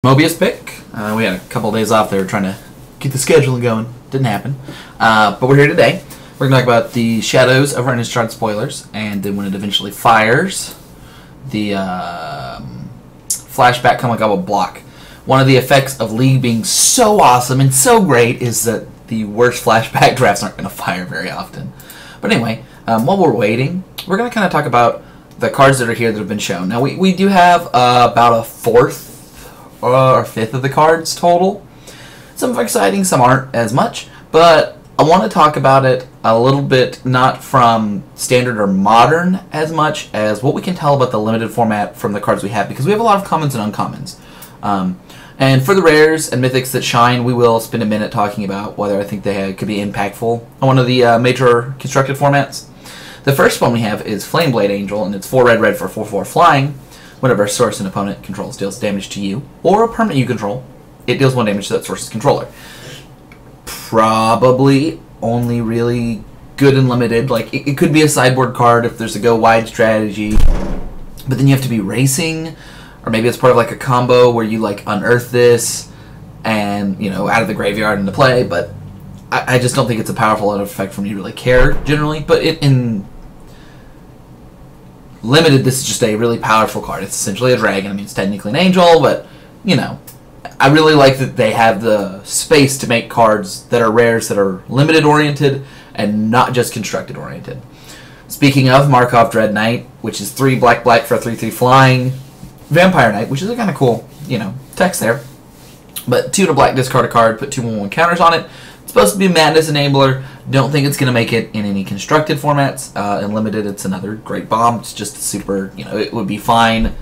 Mobius pick. We had a couple of days off there trying to get the scheduling going. Didn't happen. But we're here today. We're going to talk about the shadows of our Innistrad Spoilers, and then when it eventually fires, the flashback Kamigawa block. One of the effects of League being so awesome and so great is that the worst flashback drafts aren't going to fire very often. But anyway, while we're waiting, we're going to kind of talk about the cards that are here that have been shown. Now, we do have about a fourth or fifth of the cards total. Some are exciting, some aren't as much, but I want to talk about it a little bit, not from standard or modern as much as what we can tell about the limited format from the cards we have, because we have a lot of commons and uncommons. And for the rares and mythics that shine, we will spend a minute talking about whether I think they could be impactful on one of the major constructed formats. The first one we have is Flameblade Angel, and it's 4 red for 4/4 flying. Whenever a source an opponent controls deals damage to you, or a permanent you control, it deals 1 damage to that source's controller. Probably only really good and limited. Like, it could be a sideboard card if there's a go wide strategy, but then you have to be racing, or maybe it's part of like a combo where you like unearth this and, you know, out of the graveyard into play, but I just don't think it's a powerful enough effect for me to really care generally. But in limited, this is just a really powerful card. It's essentially a dragon. I mean, it's technically an angel, but, you know, I really like that they have the space to make cards that are rares that are limited-oriented and not just constructed-oriented. Speaking of, Markov Dread Knight, which is 3 black for a 3/3 flying. Vampire Knight, which is a kind of cool, you know, text there. But 2 to black, discard a card, put 2/1/1 counters on it. It's supposed to be a Madness Enabler. Don't think it's going to make it in any constructed formats. In limited, it's another great bomb. It's just super, you know, it would be fine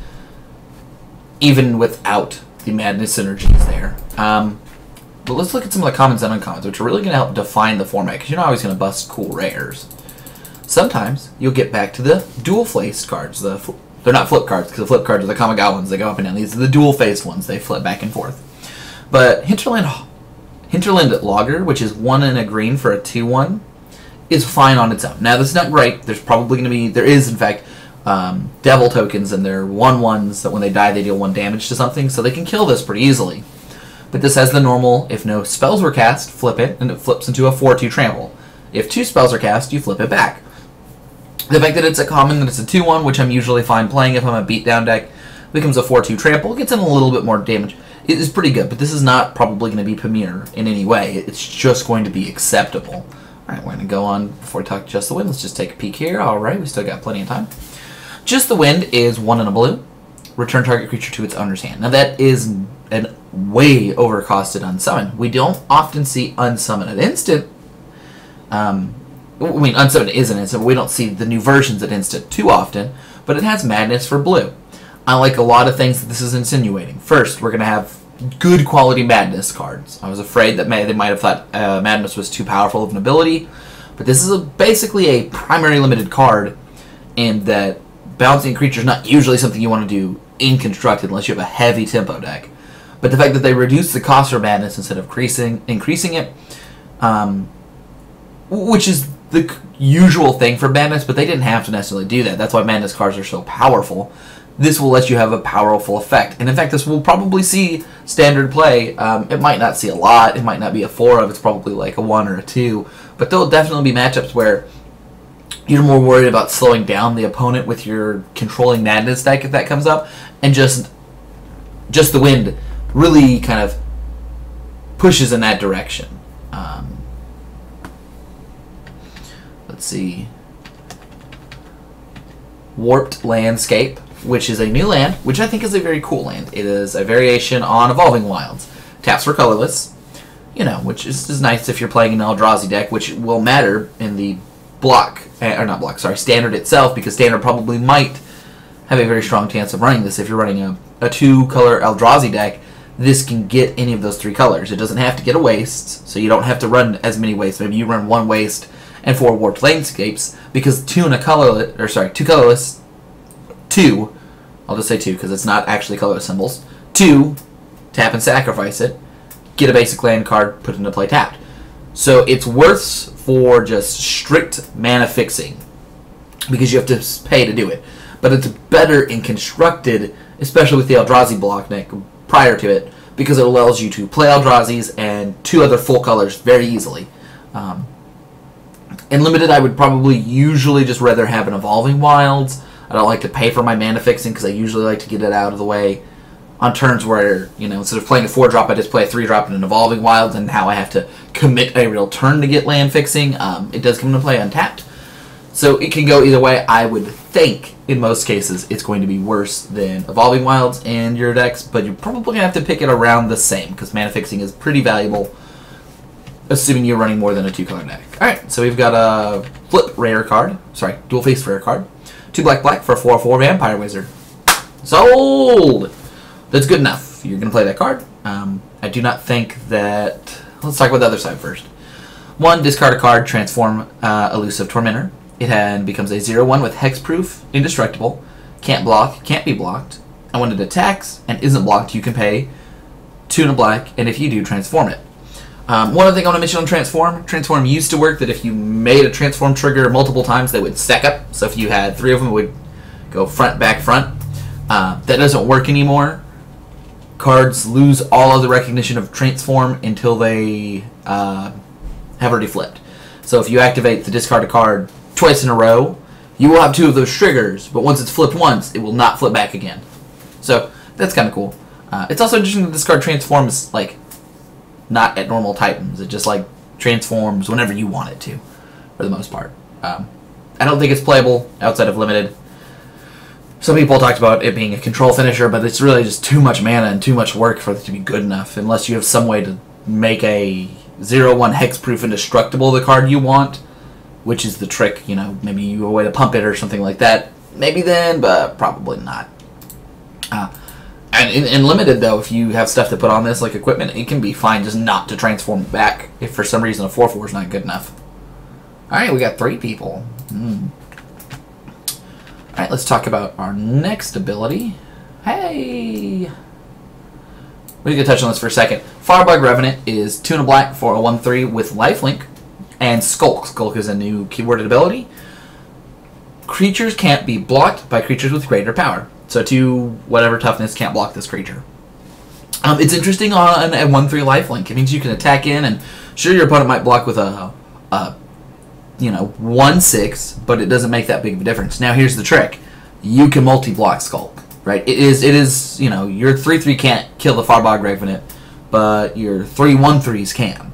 even without the Madness synergies there. But let's look at some of the commons and uncommons, which are really going to help define the format, because you're not always going to bust cool rares. Sometimes you'll get back to the dual-faced cards. They're not flip cards, because the flip cards are the Kamigawa ones. They go up and down. These are the dual-faced ones. They flip back and forth. But Hinterland Logger, which is 1 and a green for a 2/1, is fine on its own. Now, this is not great. There's probably going to be, there is, in fact, devil tokens, and they're 1/1s that when they die, they deal 1 damage to something, so they can kill this pretty easily. But this has the normal, if no spells were cast, flip it, and it flips into a 4/2 trample. If 2 spells are cast, you flip it back. The fact that it's a common, that it's a 2/1, which I'm usually fine playing if I'm a beatdown deck, becomes a 4/2 trample, gets in a little bit more damage. It is pretty good, but this is not probably going to be premier in any way. It's just going to be acceptable. Alright, we're going to go on before we talk Just the Wind. Let's just take a peek here. Alright, we still got plenty of time. Just the Wind is 1 and a blue. Return target creature to its owner's hand. Now that is a way overcosted unsummon. We don't often see unsummon at instant. I mean, unsummon is an instant, but we don't see the new versions at instant too often. But it has Madness for blue. I like a lot of things that this is insinuating. First, we're going to have good quality Madness cards. I was afraid that they might have thought Madness was too powerful of an ability, but this is basically a primary limited card, and that balancing a creature is not usually something you want to do in constructed unless you have a heavy tempo deck. But the fact that they reduce the cost for Madness instead of increasing it, which is the usual thing for Madness, but they didn't have to necessarily do that. That's why Madness cards are so powerful. This will let you have a powerful effect. And in fact, this will probably see standard play. It might not see a lot. It might not be a 4 of. It's probably like a 1 or a 2. But there will definitely be matchups where you're more worried about slowing down the opponent with your controlling Madness deck if that comes up. And just the Wind really kind of pushes in that direction. Let's see. Warped Landscape, which is a new land, which I think is a very cool land. It is a variation on Evolving Wilds. Taps for colorless, you know, which is nice if you're playing an Eldrazi deck, which will matter in the standard itself, because standard probably might have a very strong chance of running this. If you're running a 2-color Eldrazi deck, this can get any of those 3 colors. It doesn't have to get a waste, so you don't have to run as many wastes. Maybe you run 1 waste and 4 Warped Landscapes, because 2 colorless, 2, I'll just say 2 because it's not actually colorless symbols, 2, tap and sacrifice it, get a basic land card, put it into play tapped. So it's worse for just strict mana fixing, because you have to pay to do it. But it's better in constructed, especially with the Eldrazi block deck, prior to it, because it allows you to play Eldrazi's and 2 other full colors very easily. In Limited, I would probably usually just rather have an Evolving Wilds. I don't like to pay for my mana fixing because I usually like to get it out of the way on turns where, you know, instead of playing a 4-drop, I just play a 3-drop and an Evolving Wilds, and now I have to commit a real turn to get land fixing. It does come into play untapped. So it can go either way. I would think, in most cases, it's going to be worse than Evolving Wilds in your decks, but you're probably going to have to pick it around the same, because mana fixing is pretty valuable, assuming you're running more than a 2-color deck. Alright, so we've got a flip rare card. Sorry, dual face rare card. 2 black for a 4/4 Vampire Wizard. Sold! That's good enough. You're going to play that card. I do not think that... Let's talk about the other side first. 1, discard a card, transform Elusive Tormentor. It becomes a 0/1 with hexproof, indestructible, can't block, can't be blocked, and when it attacks and isn't blocked, you can pay 2 and a black, and if you do, transform it. One other thing I want to mention on Transform used to work that if you made a Transform trigger multiple times, they would stack up. So if you had 3 of them, it would go front, back, front. That doesn't work anymore. Cards lose all other recognition of Transform until they have already flipped. So if you activate the discard a card twice in a row, you will have 2 of those triggers, but once it's flipped once, it will not flip back again. So that's kind of cool. It's also interesting that this card transforms like not at normal types. It just like transforms whenever you want it to, for the most part. I don't think it's playable outside of Limited. Some people talked about it being a control finisher, but it's really just too much mana and too much work for it to be good enough, unless you have some way to make a 0/1 hexproof indestructible the card you want, which is the trick. You know, maybe you have a way to pump it or something like that. Maybe then, but probably not. And in Limited, though, if you have stuff to put on this, like equipment, it can be fine just not to transform it back if for some reason a 4/4 is not good enough. Alright, we got 3 people. Alright, let's talk about our next ability. Hey! We're going to touch on this for a second. Firebug Revenant is 2 and a black for a 1/3 with lifelink. And Skulk. Skulk is a new keyworded ability. Creatures can't be blocked by creatures with greater power. So 2 whatever toughness can't block this creature. It's interesting on a 1/3 lifelink. It means you can attack in, and sure, your opponent might block with a 1/6, but it doesn't make that big of a difference. Now here's the trick: you can multi-block Skulk, right? It is you know, your 3/3 can't kill the Firebug Revenant, but your 3 1/3s can.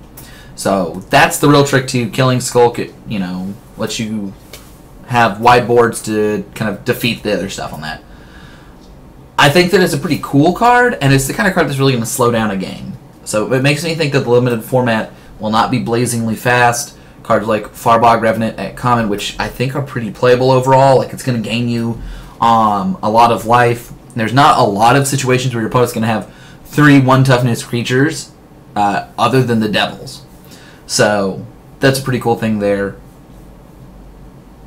So that's the real trick to killing Skulk. It, you know, lets you have wide boards to kind of defeat the other stuff on that. I think that it's a pretty cool card, and it's the kind of card that's really going to slow down a game. So it makes me think that the Limited format will not be blazingly fast. Cards like Firebug Revenant at common, which I think are pretty playable overall. Like, it's going to gain you a lot of life. There's not a lot of situations where your opponent's going to have 3 1-toughness creatures other than the Devils. So that's a pretty cool thing there.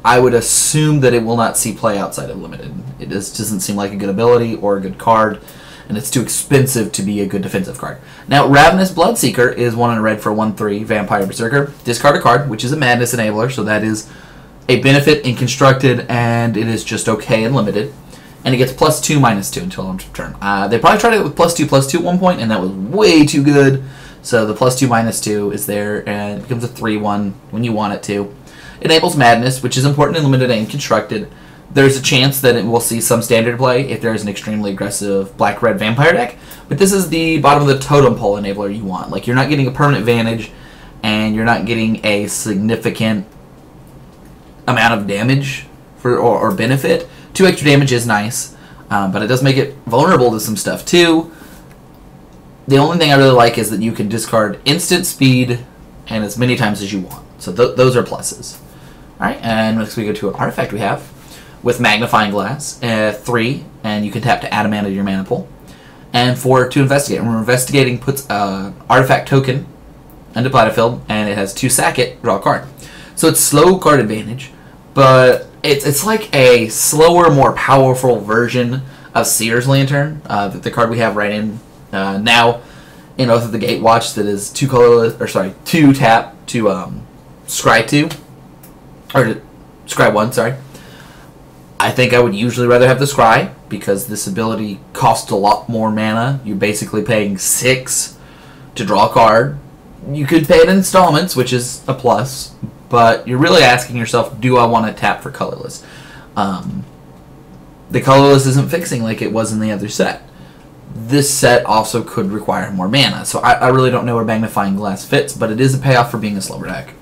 I would assume that it will not see play outside of Limited. It just doesn't seem like a good ability or a good card, and it's too expensive to be a good defensive card. Now, Ravenous Bloodseeker is 1 and a red for a 1/3 Vampire Berserker. Discard a card, which is a Madness Enabler, so that is a benefit in Constructed, and it is just okay in Limited. And it gets +2/-2 until end of turn. They probably tried it with +2/+2 at one point, and that was way too good. So the +2/-2 is there, and it becomes a 3/1 when you want it to. Enables Madness, which is important in Limited and Constructed. There's a chance that it will see some standard play if there's an extremely aggressive black-red vampire deck, but this is the bottom of the totem pole enabler you want. Like, you're not getting a permanent advantage, and you're not getting a significant amount of damage or benefit. 2 extra damage is nice, but it does make it vulnerable to some stuff too. The only thing I really like is that you can discard instant speed and as many times as you want. So those are pluses. Alright, and next we go to an artifact we have with Magnifying Glass, 3, and you can tap to add a mana to your mana pool. And 4 to investigate. Remember, investigating puts an artifact token into battlefield, and it has 2 sack it, draw a card. So it's slow card advantage, but it's like a slower, more powerful version of Seer's Lantern, the card we have right in now in Oath of the Gatewatch, that is 2 colorless, or sorry, 2 tap to scry 2, or to scry 1, sorry. I think I would usually rather have the scry, because this ability costs a lot more mana. You're basically paying 6 to draw a card. You could pay it in installments, which is a plus, but you're really asking yourself, do I want to tap for colorless? The colorless isn't fixing like it was in the other set. This set also could require more mana, so I really don't know where Magnifying Glass fits, but it is a payoff for being a slower deck.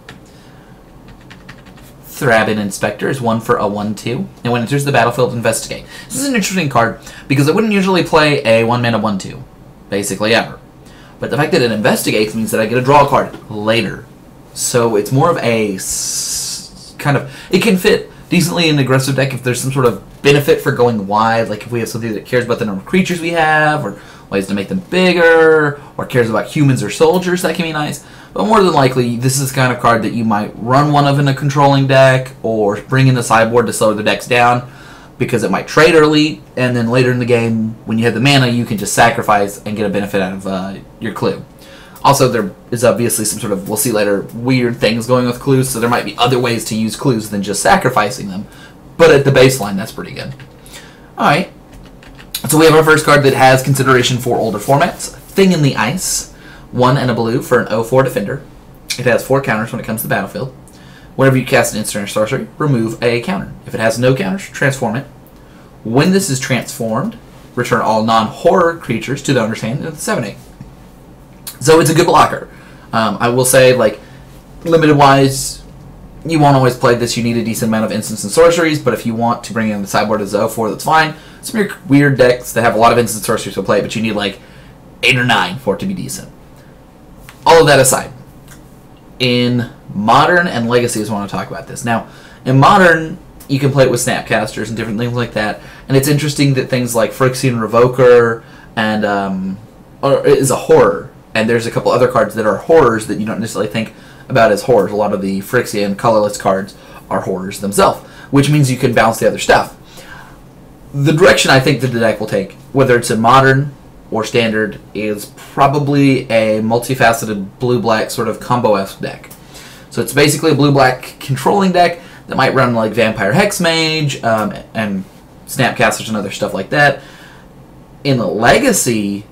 Thrabin Inspector is 1 for a 1/2, and when it enters the battlefield, investigate. This is an interesting card, because I wouldn't usually play a 1-mana 1/2, basically ever. But the fact that it investigates means that I get to draw a card later. So it's more of a kind of... It can fit decently in an aggressive deck if there's some sort of benefit for going wide, like if we have something that cares about the number of creatures we have, or ways to make them bigger, or cares about humans or soldiers, that can be nice. But more than likely, this is the kind of card that you might run one of in a controlling deck, or bring in the sideboard to slow the decks down, because it might trade early, and then later in the game, when you have the mana, you can just sacrifice and get a benefit out of your clue. Also, there is obviously some sort of, we'll see later, weird things going with clues, so there might be other ways to use clues than just sacrificing them. But at the baseline, that's pretty good. Alright, so we have our first card that has consideration for older formats. Thing in the Ice, 1 and a blue for an 0/4 defender. It has 4 counters when it comes to the battlefield. Whenever you cast an instant or sorcery, remove a counter. If it has no counters, transform it. When this is transformed, return all non-horror creatures to the owner's hand in the 7/8. So it's a good blocker. I will say, like, limited-wise, you won't always play this. You need a decent amount of instants and sorceries, but if you want to bring in the sideboard as 0/4, that's fine. Some of your weird decks that have a lot of instant sorceries will play, but you need, like, 8 or 9 for it to be decent. All of that aside, in Modern and Legacy is when I want to talk about this. Now, in Modern, you can play it with Snapcasters and different things like that, and it's interesting that things like Phyrexian Revoker and is a horror, and there's a couple other cards that are horrors that you don't necessarily think about as horrors. A lot of the Phyrexian colorless cards are horrors themselves, which means you can balance the other stuff. The direction I think that the deck will take, whether it's in Modern or Standard, is probably a multifaceted blue-black sort of combo-esque deck. So it's basically a blue-black controlling deck that might run like Vampire Hexmage and Snapcasters and other stuff like that. In the Legacy,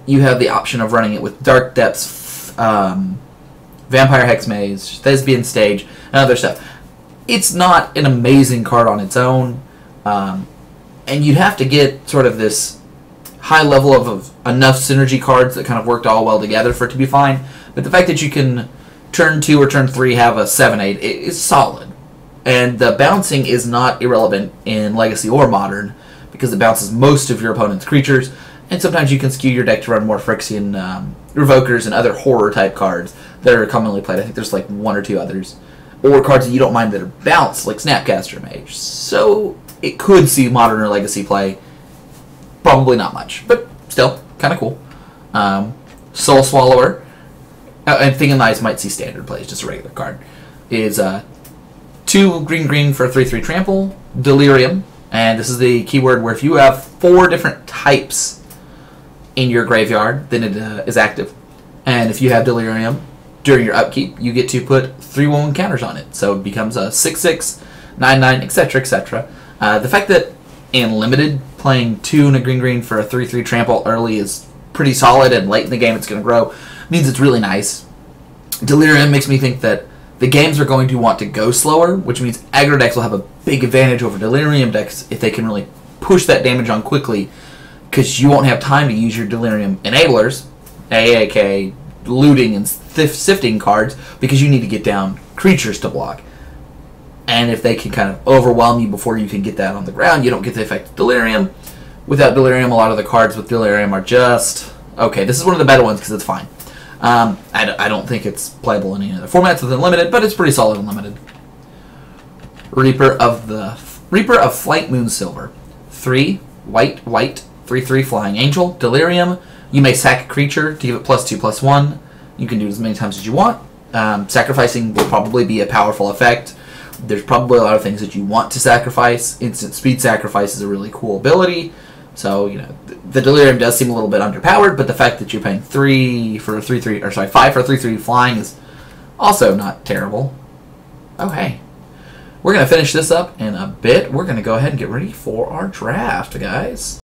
you have the option of running it with Dark Depths, Vampire Hexmage, Thespian Stage, and other stuff. It's not an amazing card on its own, and you'd have to get sort of this high level of enough synergy cards that kind of worked all well together for it to be fine. But the fact that you can turn 2 or turn 3 have a 7/8 is solid. And the bouncing is not irrelevant in Legacy or Modern, because it bounces most of your opponent's creatures, and sometimes you can skew your deck to run more Phyrexian Revokers and other horror-type cards that are commonly played. I think there's like 1 or 2 others. Or cards that you don't mind that are bounced, like Snapcaster Mage. So it could see Modern or Legacy play. Probably not much, but still, kind of cool. Soul Swallower, and Thing in the Ice might see Standard play, it's just a regular card, is 2 green for a 3/3 trample, Delirium, and this is the keyword where if you have 4 different types in your graveyard, then it is active. And if you have Delirium during your upkeep, you get to put 3/1 counters on it, so it becomes a 6/6, 9/9, etc., etc. The fact that in Limited, playing 2 and a green for a 3/3 trample early is pretty solid, and late in the game it's going to grow, means it's really nice. Delirium makes me think that the games are going to want to go slower, which means aggro decks will have a big advantage over Delirium decks if they can really push that damage on quickly, because you won't have time to use your Delirium enablers, aka looting and sifting cards, because you need to get down creatures to block. And if they can kind of overwhelm you before you can get that on the ground, you don't get the effect of Delirium. Without Delirium, a lot of the cards with Delirium are just... Okay, this is one of the better ones because it's fine. I don't think it's playable in any other formats within Limited, but it's pretty solid in Limited. Reaper of Flight Moonsilver. 3, white, 3/3 Flying Angel. Delirium. You may sack a creature to give it +2/+1. You can do it as many times as you want. Sacrificing will probably be a powerful effect. There's probably a lot of things that you want to sacrifice. Instant speed sacrifice is a really cool ability. So, you know, the Delirium does seem a little bit underpowered, but the fact that you're paying 5 for a 3/3 flying is also not terrible. Oh, hey. we're going to finish this up in a bit. We're going to go ahead and get ready for our draft, guys.